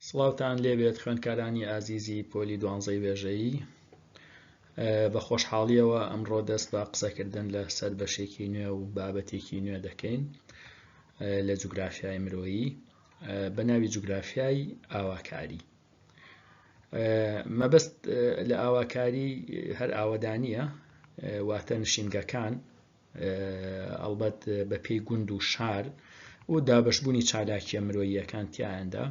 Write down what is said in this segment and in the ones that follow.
سڵاوتان لێبێت خوێندکارانی ئازیزی پۆلی 12 وێژەیی. بە خۆشحاڵیەوە ئەمڕۆ دەست بە قسەکردن لە سەر بەشێکی نوێ و بابەتێکی نوێ دەکەین لە جوگرافیای مرۆیی بە ناوی جوگرافیای ئاواکاری. مەبەست لە ئاواکاری هەر ئاوەدانیە، واتە نشینگەکان ئەڵبەت بە پێی گوند و شار و دابەشبوونی چالاکیە مرۆییەکان تیایاندا.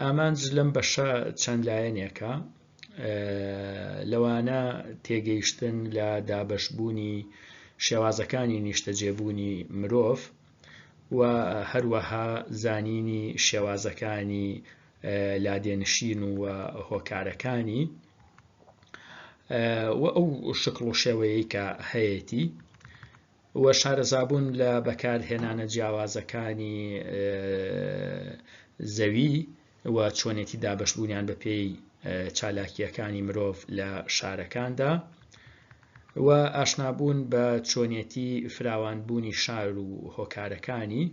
ئامانج لەم بەشە چەند لایەنێکە، لەوانە تێگەیشتن لە دابەشبوونی شێوازەکانی نیشتەجێبوونی مرۆڤ و هەروەها زانینی شێوازەکانی لادێنشین و هۆکارەکانی و ئەو شکڵ و شێوەیەی کە هەیەی وە شارەزابوون لە بەکارهێنانە جیاوازەکانی زەوی و چۆنێتی دابەشبوونیان بە پێی چالاکیەکانی مرۆڤ لە شارەکاندا و ئاشنابوون بە چۆنێتی فراوانبوونی شار و هۆکارەکانی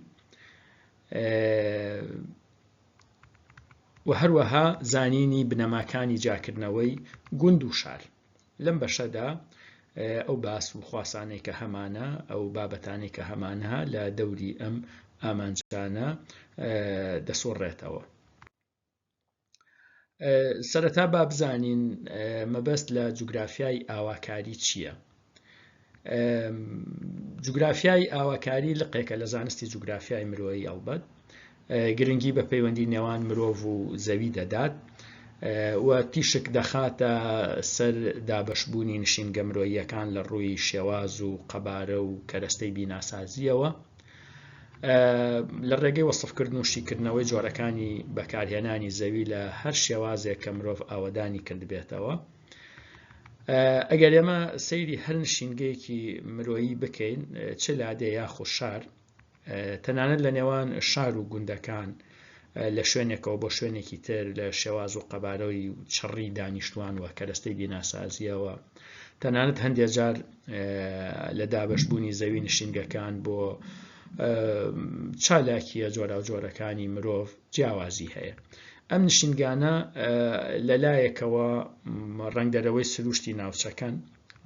و هەروەها زانینی بنەماکانی جاکردنەوەی گوند و شار. لەم بەشەدا ئەو باس و خواسانەی کە هەمانە، ئەو بابەتانەی کە هەمانە لە دەوری ئەم ئامانجانە دەسۆڕێتەوە. سەرەتا با بزانین مەبەست لە جوگرافیای ئاواکاری چییە. جوگرافیای ئاواکاری لقێکە لە زانستی جوگرافیای مرۆیی، ئەڵبەت گرنگی بە پەیوەندی نێوان مرۆڤ و زەوی دەدات و تیشک دەخاتە سەر دابەشبوونی نیشینگە مرۆییەکان لە ڕووی شێواز و قەبارە و کەرەستەی بیناسازیەوە لە ڕێگەی وەسفکردن و شیکردنەوەی جۆرەکانی بەکارهێنانی زەوی لە هەر شێوازێک کە مرۆڤ ئاوەدانی کرد بێتەوە. ئەگەر ئێمە سەیری هەر نشینگەیەکی مرۆیی بکەین، چ لادێ یاخۆ شار، تەنانەت لە نێوان شار و گوندەکان لە شوێنێکەوە بۆ شوێنێکی تر لە شێواز و قەبارەی چڕی دانیشتوان و کەرەستەی بیناسازیەوە، تەنانەت هەندێک جار لە دابەشبوونی زەوی نشینگەکان بۆ چالاکیە جۆرا و جۆرەکانی مرۆڤ جیاوازی هەیە. ئەم نشینگانە لەلایەکەوە ڕەنگدەرەوەی سروشتی ناوچەکەن،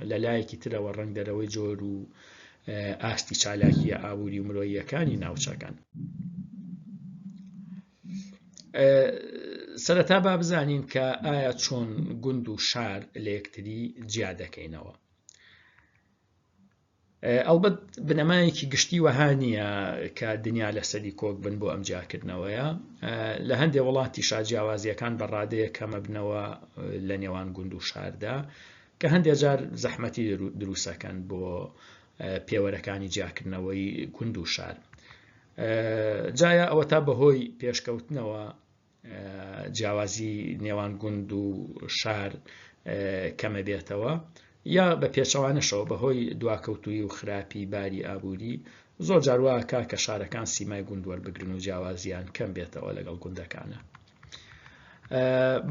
لەلایەکی ترەوە ڕەنگدەرەوەی جۆر و ئاستی چالاکیە ئابووری و مرۆییەکانی ناوچەکەن. سەرەتا با بزانین کە ئایا چۆن گوند و شار لە یەکتری جیا دەکەینەوە. ئەڵبەت بنەمایەکی گشتی وەها نییە کە دنیا لەسەری کۆک بن بۆ ئەم جیاکردنەوەیە. لە هەندێک وڵاتی شاجیاوازیەکان بەڕادەیە کەمە بنەوە لە نێوان گوند و شاردا کە هەندێک جار زەحمەتی دروستەکەن بۆ پێوەرەکانی جیاکردنەوەی گوند و شار. جایە ئەوە تا بەهۆی پێشکەوتنەوە جیاوازی نێوان گوند و شار کەمە بێتەوە، یا بە پێچەوانەشەوە بەهۆی دواکەوتووی و خراپی باری ئابووری زۆر جار وایە کە شارەکان سیمای گوند وەربگرن و جیاوازیان کەم بێتەوە لەگەڵ گوندەکانە.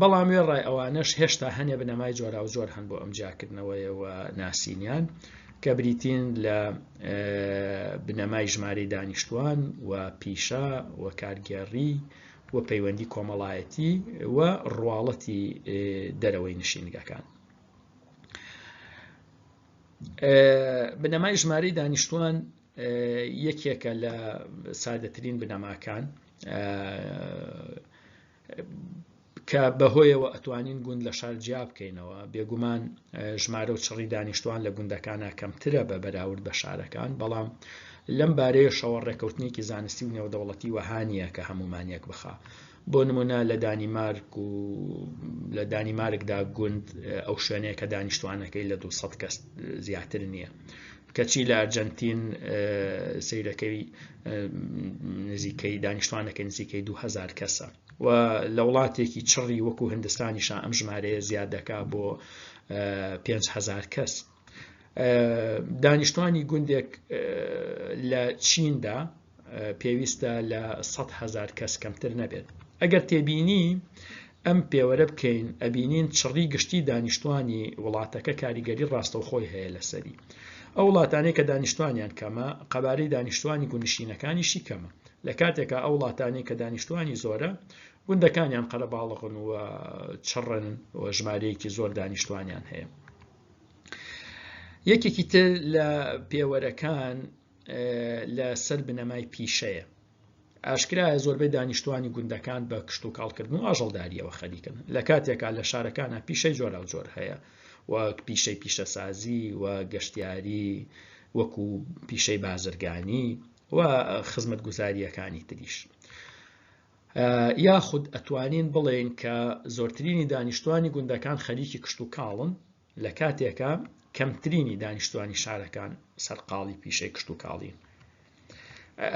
بەڵام وێڕای ئەوانەش هێشتا هەنێ بنەمای جۆرا و جۆر هەن بۆ ئەم جیاکردنەوەیەوە ناسینیان کە بریتین لە بنەمای ژمارەی دانیشتوان و پیشە و کارگێڕی و پەیوەندی کۆمەڵایەتی و ڕواڵەتی دەرەوەی نشینگەکان. بنەمای ژمارەی دانیشتوان یەکێکە لە سادەترین بنەماکان کە بەهۆیەوە ئەتوانین گوند لە شار جیا بکەینەوە. بێگومان ژمارە و چڕی دانیشتوان لە گوندەکانە کەمترە بە بەراورد بە شارەکان، بەڵام لەم بارەیە شەوە ڕێکەوتنێکی زانستی و نێودەوڵەتی وەهانیە کە هەمومانیەک بخا. بۆ نمونە لە دانیمارکدا گوند ئەو شوێنەیە کە دانیشتوانەکەی لە 200 کەس زیاتر نییە. کەچی لە ئەرجەنتین سەیرەکەی نزیکەی دانیشتوانەکە نزیکەی 2000 کەسە و لە وڵاتێکی چڕی وەکو هندستانیشان ئەم ژمارەیە زیاد دەکا بۆ 5000 کەس. دانیشتوانی گوندێک لە چیندا پێویستە لە 100,000 کەس کەمتر نەبێت. ئەگەر تێبینی ئەم پێوەرە بکەین، ئەبینین چڕی گشتی دانیشتوانی وڵاتەکە کاریگەری ڕاستەوخۆی هەیە لەسەری. ئەو وڵاتانەی کە دانیشتوانیان کەمە، قەبارەی دانیشتوانی گوندنشینەکانیشی کەمە. لە کاتێکە ئەو وڵاتانەی کە دانیشتوانی زۆرە، گوندەکانیان قەرەباڵغن و چڕن و ژمارەیەکی زۆر دانیشتوانیان هەیە. یەکێکی تر لە پێوەرەکان لەسەر بنەمای پیشەیە. ئاشکرایە زۆربەی دانیشتوانی گوندەکان بە کشت و کاڵکردن و ئاژەڵداریەوە خەریکن. لە کاتێکا لە شارەکانە پیشەی جۆرا و جۆر هەیە، وەک پیشەی پیشەسازی و گەشتیاری، وەکو پیشەی بازرگانی و خزمەتگوزاریەکانی تریش. یاخود ئەتوانین بڵێن کە زۆرترینی دانیشتوانی گوندەکان خەریکی کشت و کاڵن، لە کاتێکە کەمترینی دانیشتوانی شارەکان سەرقاڵی پیشەی کشت و کاڵین.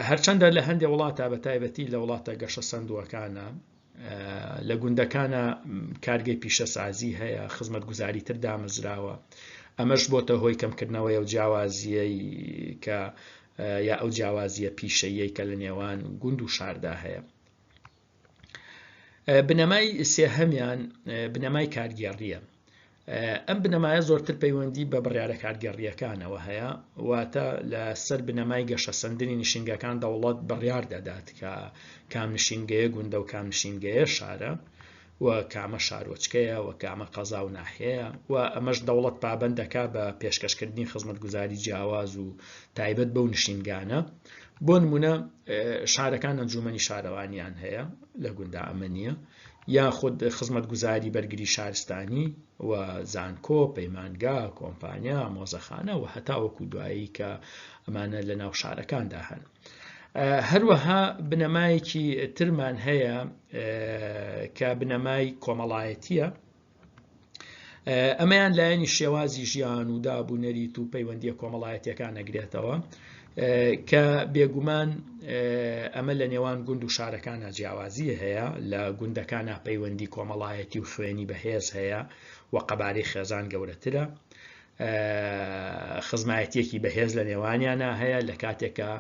هەرچەندە لە هەندێک وڵاتە بە تایبەتی لە وڵاتە گەشە سندووەکانە لە گوندەکانە کارگەی پیشەسازی هەیە، خزمەتگوزاری تر دامەزراوە. ئەمەش بۆتە هۆی کەمکردنەوەی ئەو جیاوازیەی کە یا ئەو جیاوازیە پیشەیەی کە لە نێوان گوند و شاردا هەیە. بنەمای سێهەمیان بنەمای کارگێڕیە. ئەم بنەمایە زۆرتر پەیوەندی بە بڕیارە کارگێڕیەکانەوە هەیە، واتە لە سەر بنەمای گەشەسەندنی نشینگەکان دەوڵەت بڕیار دەدات کە کام نشینگەیە گوندە و کام نشینگەیە شارە، و کامە شارۆچکەیە و کامە قەزا و ناحەیە، و ئەمەش دەوڵەت پابەندەکە بە پێشکەشکردنی خزمەتگوزاری جیاواز و تایبەت بەو نشینگانە. بۆ نمونە شارەکان ئەنجومەنی شارەوانیان هەیە لە گوندا ئەمە نییە، یاخود خزمەتگوزاری بەرگری شارستانی و زانکۆ، پەیمانگا، کۆمپانیا، مۆزەخانە و هەتا وەکو دوایی کە ئەمانە لە ناو شارەکاندا هەن. هەروەها بنەمایەکی ترمان هەیە کە بنەمای کۆمەڵایەتیە. ئەمەیان لایەنی شێوازی ژیان و دابوونەریت و پەیوەندیە کۆمەڵایەتیەکان ئەگرێتەوە کە بێگومان ئەمە لە نێوان گوند و شارەکانە جیاوازی هەیە، لە گوندەکانە پەیوەندی کۆمەڵایەتی و خوێنی بەهێز هەیە و قەبارەی خێزان گەورەترە، خزمایەتیەکی بەهێز لە نێوانیانە هەیە، لە کاتێکە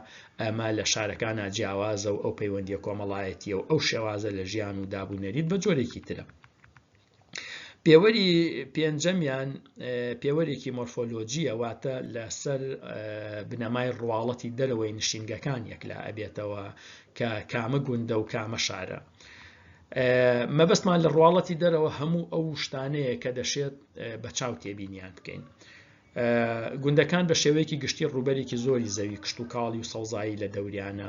ئەمە لە شارەکانە جیاوازە و ئەو پەیوەندیە کۆمەڵایەتیە و ئەو شێوازە لە ژیان و دابوونەریت بە جۆرێکی ترە. پێوەری پێنجەمیان پێوەرێکی مۆرفۆلۆجیە، واتە لەسەر بنەمای ڕواڵەتی دەرەوەی نشینگەکان یەکلا ئەبێتەوە کە کامە گوندە و کامە شارە. مەبەستمان لە ڕواڵەتی دەرەوە هەموو ئەو شتانەیە کە دەشێت بە چاو تێبینیان بکەین. گوندەکان بە شێوەیەکی گشتی ڕووبەرێکی زۆری زەوی کشت و کاڵی و سەوزایی لە دەوریانە،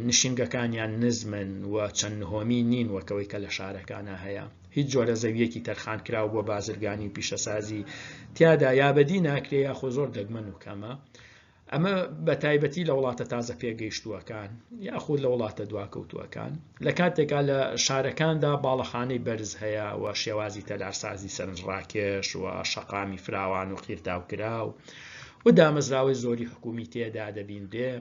نشینگەکانیان نزمن و چەند نهۆمی نین وەکەوەی کە لە شارەکانە هەیە. هیچ جۆرە زەویەکی تەرخان کراو بۆ بازرگانی و پیشەسازی تیادا یابەدی ناکرێ یاخۆ زۆر دەگمەن و کەمە. ئەمە بە تایبەتی لە وڵاتە تازە پێگەیشتووەکان یاخود لە وڵاتە دواکەوتووەکان. لە کاتێکا لە شارەکاندا باڵەخانەی بەرز هەیە و شێوازی تەلارسازی سەرنجڕاکێش و شەقامی فراوان و قیرتاوکراو و دامەزراوەی زۆری حکومی تێدا دەبیندێ.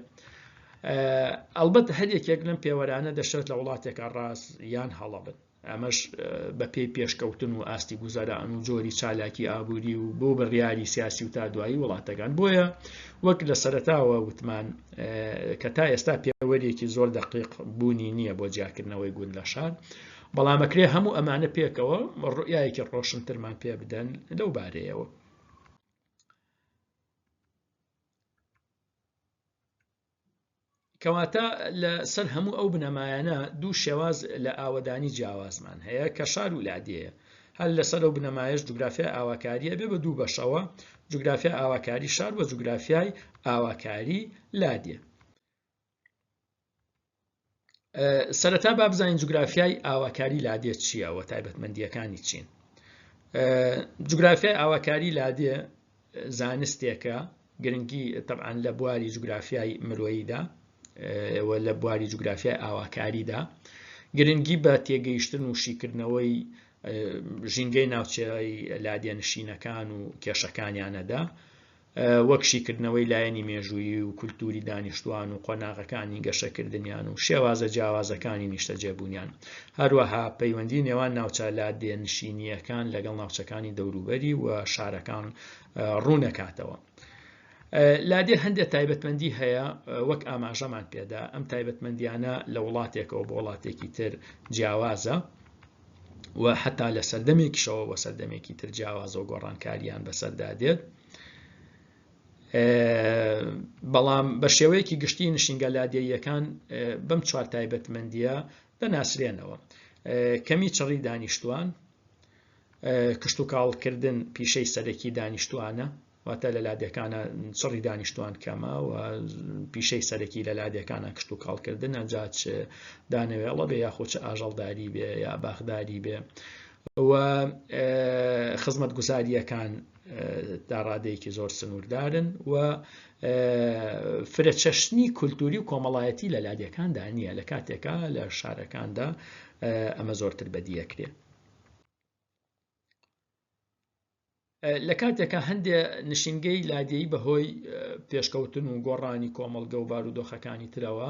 ئەلبەت هەرێکێک لەم پێوەرانە دەشێت لە وڵاتێکە ڕاست یان هەڵەبن. ئەمەش بە پێی پێشکەوتن و ئاستی گوزەران و جۆری چالاکی ئابووری و بۆ بڕیاری سیاسی و تا دوایی وڵاتەکان. بۆیە وەک لە سەرەتاوە وتمان کە تا ئێستا پێوەرێکی زۆر دەقیق بوونی نییە بۆ جیاکردنەوەی گوند لە شار، بەڵام ئەکرێ هەموو ئەمانە پێکەوە ڕوئایەکی ڕۆشنترمان پێ بدەن لەو بارەیەوە. کەواتە لە سەر هەموو ئەو بنەمایانە دوو شێواز لە ئاوەدانی جیاوازمان هەیە کە شار و لادێیە. هەر لەسەر ئەو بنەمایش جوگرافیای ئاواکاریە بێ بە دوو بەشەوە، جوگرافیای ئاواکاری شار و جوگرافیای ئاواکاری لادێ. سەرەتا با بزانین جوگرافیای ئاواکاری لادێ چییە و تایبەتمەندیەکانی چین. جوگرافیای ئاواکاری لادێ زانستێکە گرنگی تەبعاً لە بواری جوگرافیای مرۆییدا و لە بواری جوگرافیای ئاواکاریدا گرنگی بە تێگەیشتن و شیکردنەوەی ژینگەی ناوچەی لادێنشینەکان و کێشەکانیانەدا، وەک شیکردنەوەی لایەنی مێژوویی و کولتوری دانیشتوان و قۆناغەکانی گەشەکردنیان و شێوازە جیاوازەکانی نیشتەجێبوونیان، هەروەها پەیوەندی نێوان ناوچە لادێنشینیەکان لەگەڵ ناوچەکانی دەوروبەری و شارەکان ڕوونەکاتەوە. لادێ هەندێک تایبەتمەندی هەیە وەک ئاماژەمان پێدا. ئەم تایبەتمەندیانە لە وڵاتێکەوە بۆ وڵاتێکی تر جیاوازە و حتا لە سەردەمێکیشەوە بۆ سەردەمێکی تر جیاوازە و گۆڕانکاریان بەسەردا دێت. بەڵام بە شێوەیەکی گشتی نیشتینگە لادێیەکان بەم چوار تایبەتمەندیە دەناسرێنەوە: کەمی چڕی دانیشتوان، کشت و کاڵکردن پیشەی سەرەکی دانیشتوانە، واتە لە لادێکانە چڕی دانیشتوان کەمە و پیشەی سەرەکی لە لادێکانە کشت و کاڵکردن، ئەجا دانەوێڵە بێ یاخۆ چ ئاژەڵداری بێ یا باخداری بێ، و خزمەتگوزاریەکان داڕادەیەکی زۆر سنووردارن و فرەچەشنی کولتوری و کۆمەڵایەتی لە لادێکاندا نییە، لە کاتێکە لە شارەکاندا ئەمە زۆرتر بەدیەکرێ. لە کاتێکە هەندێک نشینگەی لادێیی بەهۆی پێشکەوتن و گۆڕانی کۆمەڵگە و بارودۆخەکانی ترەوە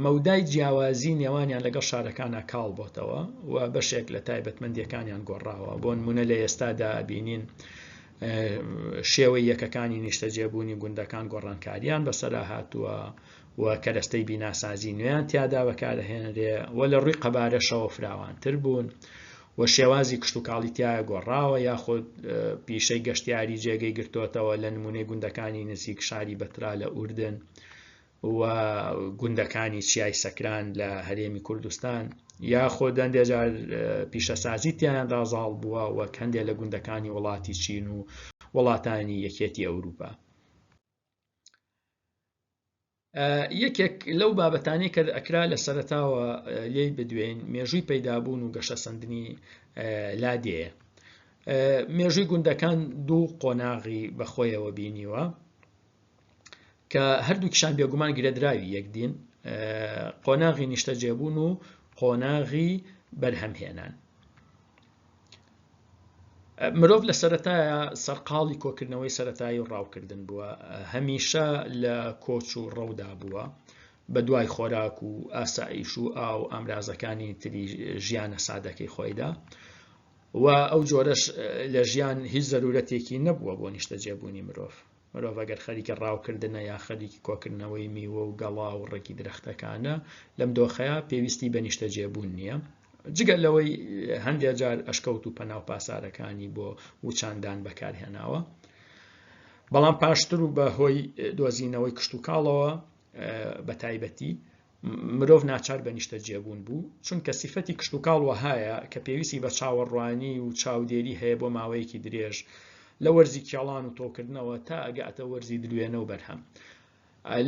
مەودای جیاوازی نێوانیان لەگەڵ شارەکانە کاڵ بۆتەوە و بەشێک لە تایبەتمەندیەکانیان گۆڕاوە. بۆ نمونە لە ئێستادا بینین شێوەی یەکەکانی نیشتەجێبوونی گوندەکان گۆڕانکاریان بەسەرا هاتووە و کەرەستەی بیناسازی نوێیان تیادا بەکارهێنرێ و لە ڕووی قەبارەشەوە فراوانتر بوون و شێوازی کشت و کاڵیتیایە گۆڕاوە، یاخود پیشەی گەشتیاری جێگەی گرتوۆتەوە لە نمونەی گوندەکانی نزیک شاری بەترا لە ئوردن و گوندەکانی چیای سەکران لە هەرێمی کوردستان، یاخۆ هەندێجار پیشەسازی تیان دازاڵ بووە وەک هەندێک لە گوندەکانی وڵاتی چین و وڵاتانی یەکێتی ئەوروپا. یەکێک لەو بابەتانەی کە ئەکرا لە سەرەتاوە لێی بدوێن مێژووی پەیدابوون و گەشەسەندنی لادێیە. مێژووی گوندەکان دوو قۆناغی بەخۆیەوە بینیوە کە هەردووکیشان بێگومان گرێدراوی یەکدین: قۆناغی نیشتەجێبوون و قۆناغی بەرهەمهێنان. مرۆڤ لە سەرەتایە سەرقاڵی کۆکردنەوەی سەرەتایی و ڕاوکردن بووە، هەمیشە لە کۆچ و ڕەودا بووە بە دوای خۆراک و ئاسایش و ئاو ئامرازەکانی تری ژیانە سادەکەی خۆیدا، و ئەو جۆرەش لە ژیان هیچ زەرورەتێکی نەبووە بۆ نیشتەجێبوونی مرۆڤ. مرۆڤ ئەگەر خەریکە ڕاوکردنە یا خەریکی کۆکردنەوەی میوە و گەڵا و ڕێکی درەختەکانە لەم دۆخەیە پێویستی بە نیشتەجێبوون نییە، جگە لەوەی هەندێک جار ئەشکەوت و پەناو پاسارەکانی بۆ وچاندان بەکارهێناوە. بەڵام پاشتر و بەهۆی دۆزینەوەی کشت و کاڵەوە بە تایبەتی مرۆڤ ناچار بە نیشتەجێبوون بوو، چونکە سیفەتی کشت و کاڵ وەهایە کە پێویستی بە چاوەڕوانی و چاودێری هەیە بۆ ماوەیەکی درێژ لە وەرزی کێڵان و تۆکردنەوە تا ئەگاتە وەرزی دروێنە و بەرهەم.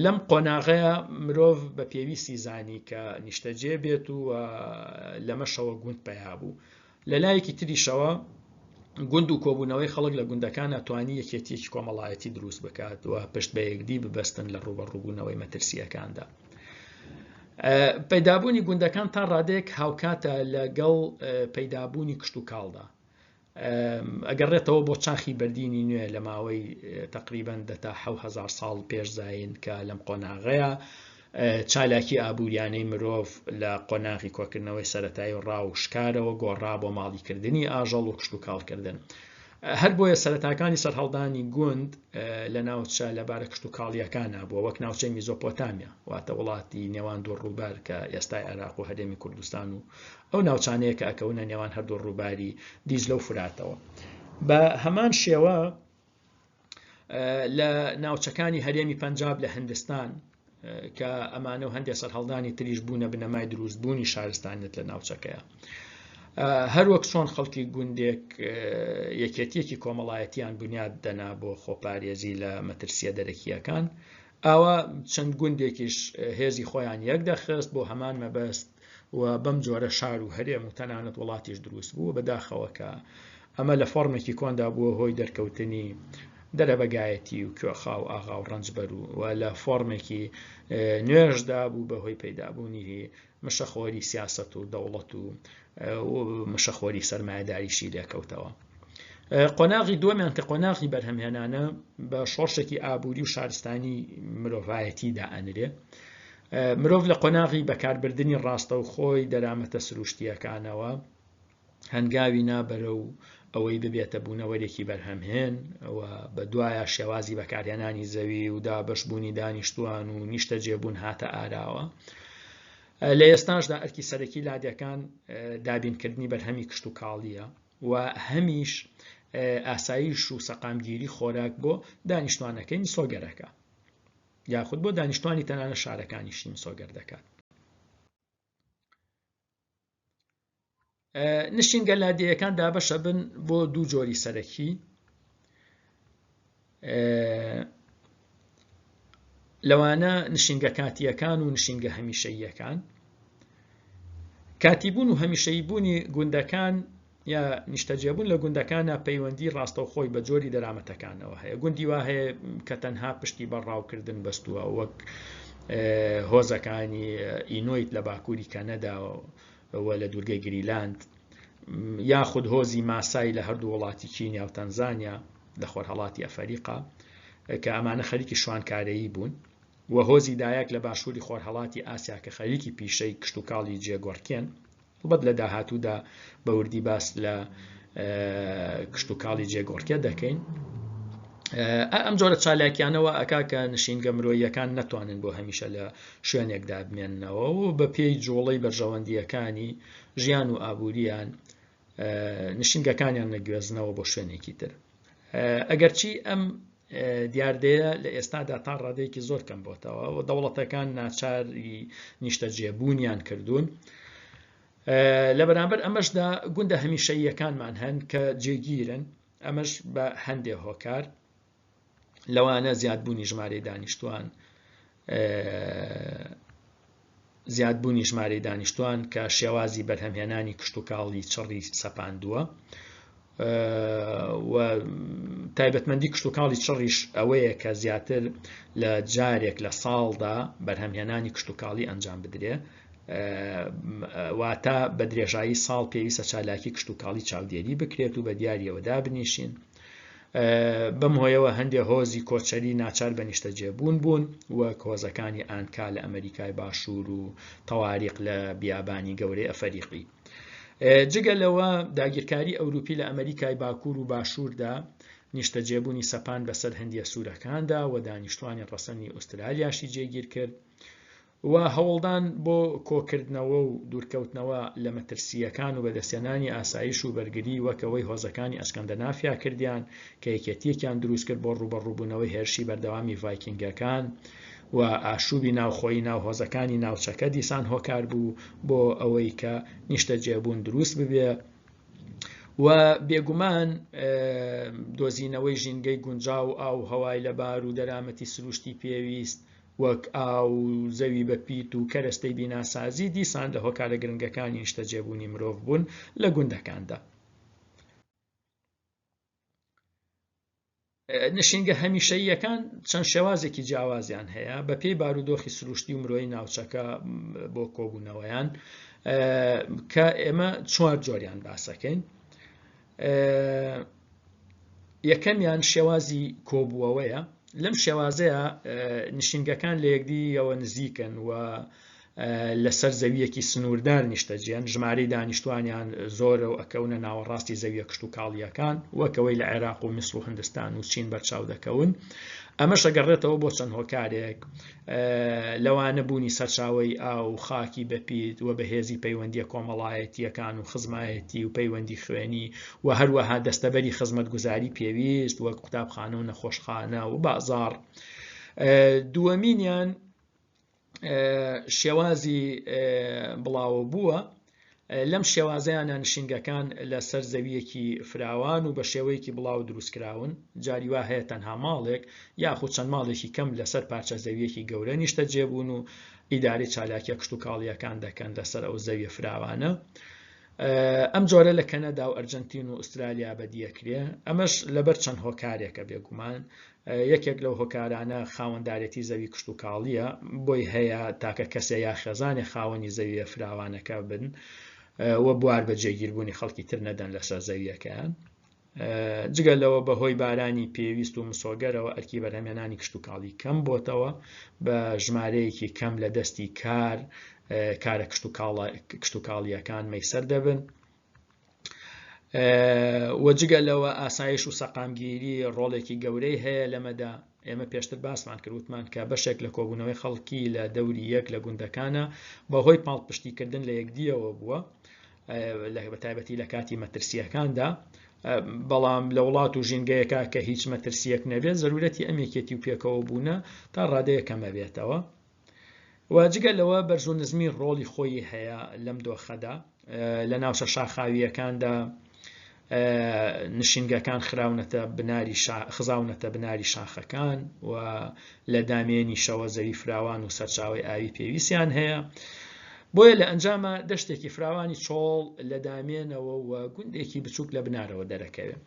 لەم قۆناغەیە مرۆڤ بە پێویستی زانی کە نیشتەجێ بێت و لەمەشەوە گوند پیا بوو. لە لایەکی تریشەوە گوند و کۆبوونەوەی خەڵک لە گوندەکان ئەتوانی یەکێتیەکی کۆمەڵایەتی دروست بکات و پشت بە یەکدی ببەستن لە ڕوبەڕووبوونەوەی مەترسیەکاندا. پەیدابوونی گوندەکان تا ڕادێک هاوکاتە لەگەڵ پەیدابوونی کشت و کاڵدا. ئەگەڕێتەوە بۆ چاخی بەردینی نوێ لە ماوەی تقریبەن 10,000 ساڵ پێشزاین کە لەم قۆناغەیە چالاکی ئابووریانەی مرۆڤ لە قۆناغی کۆکردنەوەی سەرەتایی و ڕاوشکارەوە گۆڕا بۆ ماڵیکردنی ئاژەڵ و کشت و کاڵکردن. هەر بۆیە سەرەتاکانی سەرهەڵدانی گوند لە ناوچە لەبارە کشت و کاڵیەکانە بووە، وەک ناوچەی میزۆپۆتامیا، واتە وڵاتی نێوان دوو ڕووبار کە ئێستای عێراق و هەرێمی کوردستان و ئەو ناوچانەیە کە ئەکەونە نێوان هەردوو ڕووباری دیجلە و فراتەوە. بە هەمان شێوە لە ناوچەکانی هەرێمی پەنجاب لە هیندستان کە ئەمانە و هەندێک سەرهەڵدانی تریش بوونە بنەمای دروستبوونی شارستانێت لە ناوچەکەیە. هەروەک چۆن خەڵکی گوندێک یەکێتیەکی کۆمەڵایەتیان بنیاد دەنا بۆ خۆپارێزی لە مەترسیە دەرەکیەکان، ئاوا چەند گوندێکیش هێزی خۆیان یەک دەخست بۆ هەمان مەبەست و بەم جۆرە شار و هەرێم و تەنانەت وڵاتیش دروست بوو بەداخەوە کە ئەمە لە فۆرمێکی کۆندا بووە هۆی دەرکەوتنی دەرەبەگایەتی و کوێخا و ئاغا و ڕەنجبەر و لە فۆرمێکی نوێژدا بوو بەهۆی پەیدابوونی مشەخۆری سیاسەت و دەوڵەت و مشەخۆری سەرمایەداریشی لێکەوتەوە. قۆناغی دووەمیان کە قۆناغی بەرهەمهێنانە بە شۆڕشێکی ئابووری و شارستانی مرۆڤایەتی دائەنرێ. مرۆڤ لە قۆناغی بەکاربردنی ڕاستە و خۆی دەرامەتە سروشتیەکانەوە هەنگاوی نابەرە و ئەوەی ببێتە بوونەوەرێکی بەرهەمهێن و بە دوایە شێوازی بەکارهێنانی زەوی و دابەشبوونی دانیشتوان و نیشتەجێبوون هاتە ئاراوە. لە ئێستاشدا ئەرکی سەرەکی لادێکان دابینکردنی بەرهەمی کشت و کاڵیە و هەمیش ئاسایش و سەقامگیری خۆراک بۆ دانیشتوانەکەی میسۆگەرەکە یاخود بۆ دانیشتوانی تەنانە شارەکانیشی میسۆگەر دەکات. نشینگە لادێیەکان دابەشە بن بۆ دوو جۆری سەرەکی. لەوانە نشینگە کاتیەکان و نشینگە هەمیشەییەکان. کاتیبوون و هەمیشەییبوونی گوندەکان یا نیشتەجێبوون لە گوندەکانە پەیوەندی ڕاستەوخۆی بە جۆری دەرامەتەکانەوە هەیە. گوندی وا هەیە کە تەنها پشتی بەڕاوکردن بەستووە، وەک هۆزەکانی ئینۆیت لە باکووری کەنەدا و لە دوورگەی گریلاند، یاخود هۆزی ماسای لە هەردوو وڵاتی کینیا و تەنزانیا لە خۆرهەڵاتی ئەفریقا کە ئەمانە خەریکی شوانکارەیی بوون، و هۆزی دایک لە باشووری خۆرهەڵاتی ئاسیا کە خەریکی پیشەی کشتوکاڵی جێگۆڕکێن. بەد لە داهاتوودا بە وردی باس لە کشتوکاڵی جێگۆڕکێ دەکەین. ئەم جۆرە چالاکیانەوە ئەکا کە نشینگە مرۆییەکان نەتوانن بۆ هەمیشە لە شوێنێکدا بمێننەوە و بە پێی جوڵەی بەرژەوەندیەکانی ژیان و ئابووریان نشینگەکانیان نەگوێزنەوە بۆ شوێنێکی تر. ئەگەرچی ئەم دیاردەیە لە ئێستادا تا ڕادەیەکی زۆر کەم بۆتەوە و دەوڵەتەکان ناچاری نیشتەجێبوونیان کردوون. لە بەرامبەر ئەمەشدا گوندە هەمیشەییەکانمان هەن کە جێگیرن، ئەمەش بە هەندێک هۆکار، لەوانە زیادبوونی ژمارەی دانیشتوان کە شێوازی بەرهەمهێنانی کشتوکاڵی چڕی سەپاندووە، و تایبەتمەندی کشتوکاڵی چڕیش ئەوەیە کە زیاتر لە جارێک لە ساڵدا بەرهەمهێنانی کشتوکاڵی ئەنجام بدرێ، واتە بە درێژایی ساڵ پێویستە چالاکی کشتوکاڵی چاودێری بکرێت و بە دیاریەوەدا بنیشین. بەم هۆیەوە هەندێک هۆزی کۆچەری ناچار بە نیشتەجێبوون بوون، وەک هۆزەکانی ئانکا لە ئەمریکای باشوور و تەواریق لە بیابانی گەورەی ئەفریقی. جگە لەوە داگیرکاری ئەوروپی لە ئەمریکای باکوور و باشووردا نیشتەجێبوونی سەپان بەسەر هەندیە سوورەکاندا و دانیشتوانی ڕەسەنی ئوسترالیاشی جێگیر کرد، و هەوڵدان بۆ کۆکردنەوە و دوورکەوتنەوە لە مەترسیەکان و بەدەستێنانی ئاسایش و بەرگری وەکەوەی هۆزەکانی ئەسکەندەنافیا کردیان کە یەکێتیەکیان دروست کرد بۆ ڕوبەڕووبوونەوەی هێرشی بەردەوامی ڤایکینگەکان، و ئاشوبی ناوخۆیی ناو هۆزەکانی ناوچەکە دیسان هۆکار بوو بۆ ئەوەی کە نیشتەجێبوون دروست ببێ. و بێگومان دۆزینەوەی ژینگەی گونجاو و ئاو هەوای لەبار و دەرامەتی سروشتی پێویست وەک ئاو زەوی بەپیت و کەرەستەی بیناسازی دیسان لە هۆکارە گرنگەکانی نیشتەجێبوونی مرۆڤ بوون لە گوندەکاندا. نشینگە هەمیشەییەکان چەند شێوازێکی جیاوازیان هەیە بە پێی بارودۆخی سروشتی و مرۆیی ناوچەکە بۆ کۆبوونەوەیان، کە ئێمە 4 جۆریان باسەکەین. یەکەمیان شێوازی کۆبووەوەیە. لەم شێوازەیە نشینگەکان لە یەکدیەوە نزیکن و لەسەر زەویەکی سنووردار نیشتەجێن، ژمارەی دانیشتوانیان زۆرە و ئەکەونە ناوەڕاستی زەویە کشتوکاڵیەکان وەکەوەی لە عێراق و میسر و هەندستان و چین بەرچاو دەکەون. ئەمەش ئەگەڕێتەوە بۆ چەند هۆکارێک، لەوانە بوونی سەرچاوەی ئاو و خاکی بەپیت و بەهێزی پەیوەندیە کۆمەڵایەتیەکان و خزمایەتی و پەیوەندی خوێنی و هەروەها دەستەبەری خزمەتگوزاری پێویست وەک قوتابخانە و نەخۆشخانە و بازاڕ. دووەمینیان شێوازی بڵاو بووە. لەم شێوازەیانە نشینگەکان لەسەر زەویەکی فراوان و بە شێوەیەکی بڵاو دروستکراون، جاری وا هەیە تەنها ماڵێک یاخود چەند ماڵێکی کەم لەسەر پارچە زەویەکی گەورە نیشتەجێبوون و ئیدارەی چالاکیە کشتوکاڵیەکان دەکەن لەسەر ئەو زەویە فراوانە. ئەم جۆرە لە کەنەدا و ئەرجەنتین و ئوسترالیا بەدیەکرێ. ئەمەش لەبەر چەند هۆکارێکە بێگومان. یەکێک لەو هۆکارانە خاوەنددارەتی زەوی کشتوکاڵیە، بۆی هەیە تاکە کەسێ یا خێزانی خاوەنی زەویە فراوانەکە بن و بوار بە جێگیربوونی خەڵکی تر نەدەن لەسەر زەویەکەیان. جگە لەوە بەهۆی بارانی پێویست و مسۆگەرەوە ئەرکی بەرهەمهێنانی کشتوکاڵی کەم بۆتەوە، بە ژمارەیەکی کەم لە دەستی کارە کشتوکاڵیەکان مەیسەر دەبن. وەجگە لەوە ئاسایش و سەقامگیری ڕۆڵێکی گەورەی هەیە لەمەدا. ئێمە پێشتر باسمان کردوتمان کە بەشێک لە کۆبوونەوەی خەڵکی لە دەوری یەک لە گوندەکانە بەهۆی پاڵپشتیکردن لە یەکدیەوە بووە، بە تایبەتی لە کاتی مەترسیەکاندا. بەڵام لە وڵات و ژینگەیەکە کە هیچ مەترسیەک نەبێت زەرورەتی ئەم یەکێتی و پێکەوە بوونە تا ڕادەیە کەمە بێتەوە. واجگە لەوە بەرز و نزمی ڕۆڵی خۆی هەیە لەم دۆخەدا لە ناوچە شاخاویەکاندا نشینگەکان خزاونەتە بناری شاخەکان و لە دامێنی شەوە زەوی فراوان و سەرچاوی ئاوی پێویستیان هەیە. بۆیە لە ئەنجامە دەشتێکی فراوانی چۆڵ لە دامێنەوە و گوندێکی بچووک لە بنارەوە دەرەکەوێت.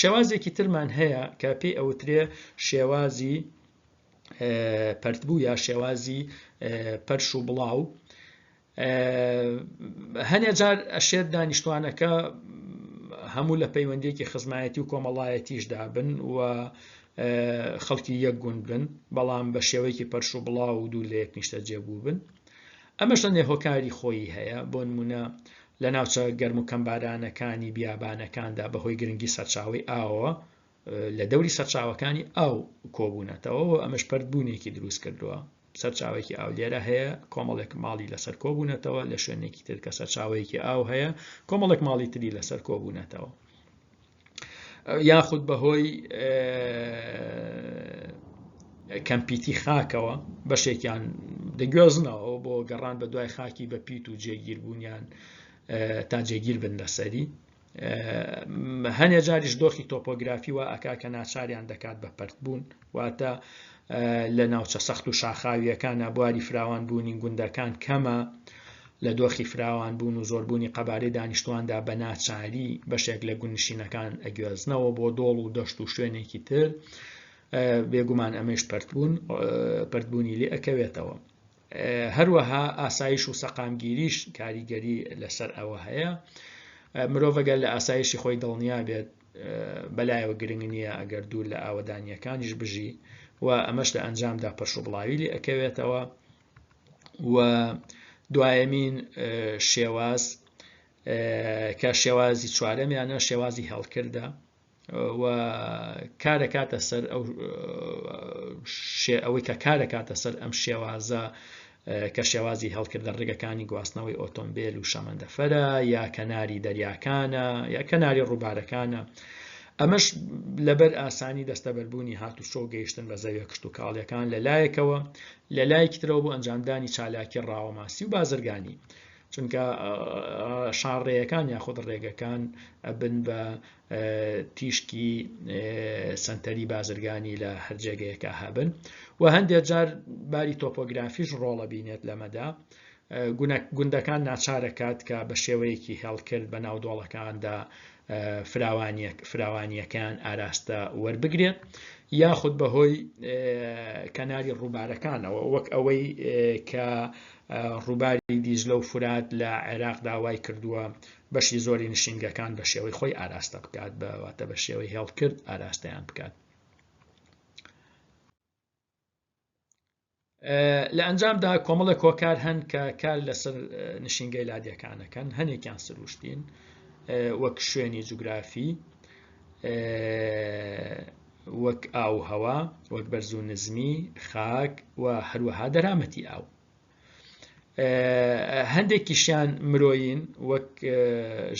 شێوازێکی ترمان هەیە کە پێی ئەوترێ شێوازی پەرتبوو یا شێوازی پەرش و بڵاو. هەنێ جار ئەشێت دانیشتوانەکە هەموو لە پەیوەندێکی خزمایەتی و کۆمەڵایەتیشدا بن و خەڵکی یەک گوند بن، بەڵام بە شێوەیەکی پەرش و بڵاو و دوو لە یەک نیشتە جێبوو بن. ئەمەش هۆکاری خۆی هەیە. بۆ نمونە لە ناوچە گەرم و کەمبارانەکانی بیابانەکاندا بەهۆی گرنگی سەرچاوی ئاوە لە دەوری سەرچاوەکانی ئاو کۆبوونەتەوە و ئەمەش پەرتبوونێکی دروست کردووە. سەرچاوێکی ئاو لێرە هەیە، کۆمەڵێک ماڵی لەسەر کۆبوونەتەوە، لە شوێنێکی تر کە سەرچاوەیەکی ئاو هەیە کۆمەڵێک ماڵی تری لەسەر کۆبوونەتەوە. یاخود بەهۆی کەمپیتی خاکەوە بەشێکیان دەگوێزنەوە بۆ گەڕان بە دوای خاکی بە پیت و جێگیربوونیان تا جێگیر بن لەسەری. هەنێ جاریش دۆخی تۆپۆگرافی وە ئەکا کە ناچاریان دەکات بە پەرتبوون، واتە لە ناوچە سەخت و شاخاویەکانە بواری فراوان بوونی گوندەکان کەمە، لە دۆخی فراوان بوون و زۆربوونی قەبارەی دانیشتواندا بە ناچاری بەشێک لە گوندنشینەکان ئەگوێزنەوە بۆ دۆڵ و دەشت و شوێنێکی تر. بێگومان ئەمەش پەرتبوونی لێ ئەکەوێتەوە. هەروەها ئاسایش و سەقامگیریش کاریگەری لەسەر ئەوە هەیە. مرۆڤ ئەگەر لە ئاسایشی خۆی دڵنیا بێت بەلایەوە گرنگ نییە ئەگەر دوور لە ئاوەدانیەکانیش بژی و ئەمەش لە ئەنجامدا پەرش و بڵاوی لێ ئەکەوێتەوە. و دوایەمین شێواز کە شێوازی چوارەمیانە شێوازی هەڵکردە و کارەکاتە سەر ئەوەی کە کارەکاتە سەر ئەم شێوازە کە شێوازی هەڵکردە ڕێگەکانی گواستنەوەی ئۆتۆمبیل و شەمەندەفەرە یا کەناری دەریاکانە یا کەناری ڕووبارەکانە. ئەمەش لەبەر ئاسانی دەستەبەربوونی هاتوچۆ گەیشتن بە زەویە کشت و کاڵیەکان لەلایەکەوە لەلایەکی ترەوە بۆ ئەنجامدانی چالاکی ڕاوەماسی و بازرگانی، چونکە شانڕێیەکان یاخود ڕێگەکان ئەبن بە تیشکی سنتەری بازرگانی لە هەر جێگەیەکە هەبن و هەندێک جار باری تۆپۆگرافیش ڕۆڵە بینێت لەمەدا. گوندەکان ناچارەکات کە بە شێوەیەکی هێڵکرد بە ناو دۆڵەکاندا فراوانیەکان ئاراستە وەربگرێت، یاخود بەهۆی کەناری ڕووبارەکانەوە وەک ئەوەی کە ڕووباری دیجلە و فورات لە عێراق داوای کردووە بەشی زۆری نشینگەکان بە شێوەی خۆی ئاراستە بکات، بەواتە بە شێوەی هێڵکرد ئاراستەیان بکات. لە ئەنجامدا کۆمەڵێک کۆکار هەن کە کار لەسەر نشینگەی لادیەکانەکەن، هەنێکیان سروشتین وەک شوێنی جوگرافی، وەک ئاو هەوا، وەک بەرز و نزمی، خاک و هەروەها دەرامەتی ئاو. هەندێکیشیان مرۆیین وەک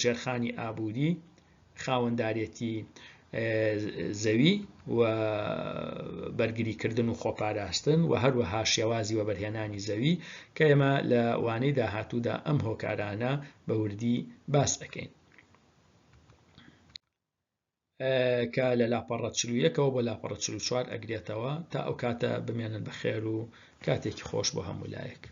ژێرخانی ئابووری، خاوەندارێتی زەوی و بەرگریکردن و خۆپاراستن و هەروەها شێوازی وەبەرهێنانی زەوی کە ئێمە لە وانەی داهاتوودا ئەم هۆکارانە بە وردی باس دەکەین کە لە لاپەڕە 41ەوە بۆ لاپەڕە 44 ئەگرێتەوە. تا ئەو کاتە بمێنن بەخێر و کاتێکی خۆش بۆ هەموو لایەک.